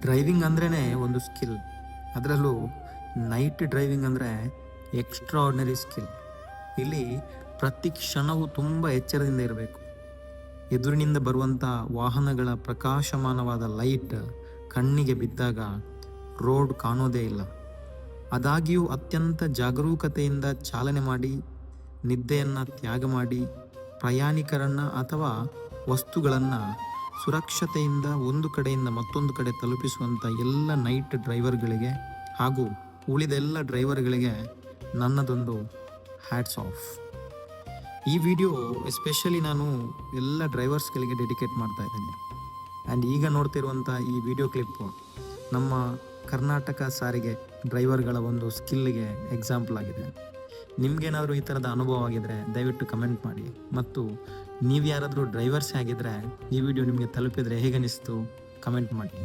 Driving ಅಂದ್ರೇ ಒಂದು skill. ಅದರಲ್ಲೂ ನೈಟ್ ಡ್ರೈವಿಂಗ್ ಅಂದರೆ ಎಕ್ಸ್ಟ್ರಾಆರ್ಡಿನರಿ ಸ್ಕಿಲ್. ಇಲ್ಲಿ ಪ್ರತಿ ಕ್ಷಣವೂ ತುಂಬ ಎಚ್ಚರದಿಂದ ಇರಬೇಕು. ಎದುರಿನಿಂದ ಬರುವಂಥ ವಾಹನಗಳ ಪ್ರಕಾಶಮಾನವಾದ ಲೈಟ್ ಕಣ್ಣಿಗೆ ಬಿದ್ದಾಗ ರೋಡ್ ಕಾಣೋದೇ ಇಲ್ಲ. ಆದಾಗ್ಯೂ ಅತ್ಯಂತ ಜಾಗರೂಕತೆಯಿಂದ ಚಾಲನೆ ಮಾಡಿ, ನಿದ್ದೆಯನ್ನು ತ್ಯಾಗ ಮಾಡಿ, ಪ್ರಯಾಣಿಕರನ್ನು ಅಥವಾ ವಸ್ತುಗಳನ್ನು ಸುರಕ್ಷತೆಯಿಂದ ಒಂದು ಕಡೆಯಿಂದ ಮತ್ತೊಂದು ಕಡೆ ತಲುಪಿಸುವಂಥ ಎಲ್ಲ ನೈಟ್ ಡ್ರೈವರ್ಗಳಿಗೆ ಹಾಗೂ ಉಳಿದೆಲ್ಲ ಡ್ರೈವರ್ಗಳಿಗೆ ನನ್ನದೊಂದು ಹ್ಯಾಟ್ಸ್ ಆಫ್. ಈ ವಿಡಿಯೋ ಎಸ್ಪೆಷಲಿ ನಾನು ಎಲ್ಲ ಡ್ರೈವರ್ಸ್ಗಳಿಗೆ ಡೆಡಿಕೇಟ್ ಮಾಡ್ತಾ ಇದ್ದೀನಿ. ಆ್ಯಂಡ್ ಈಗ ನೋಡ್ತಿರುವಂಥ ಈ ವಿಡಿಯೋ ಕ್ಲಿಪ್ಪು ನಮ್ಮ ಕರ್ನಾಟಕ ಸಾರಿಗೆ ಡ್ರೈವರ್ಗಳ ಒಂದು ಸ್ಕಿಲ್ಗೆ ಎಕ್ಸಾಂಪಲ್ ಆಗಿದೆ. ನಿಮ್ಗೇನಾದರೂ ಈ ಥರದ ಅನುಭವ ಆಗಿದ್ದರೆ ದಯವಿಟ್ಟು ಕಮೆಂಟ್ ಮಾಡಿ. ಮತ್ತು ನೀವು ಯಾರಾದರೂ ಡ್ರೈವರ್ಸ್ ಆಗಿದ್ದರೆ ಈ ವಿಡಿಯೋ ನಿಮಗೆ ತಲುಪಿದರೆ ಹೇಗನ್ನಿಸ್ತು ಕಮೆಂಟ್ ಮಾಡಿ.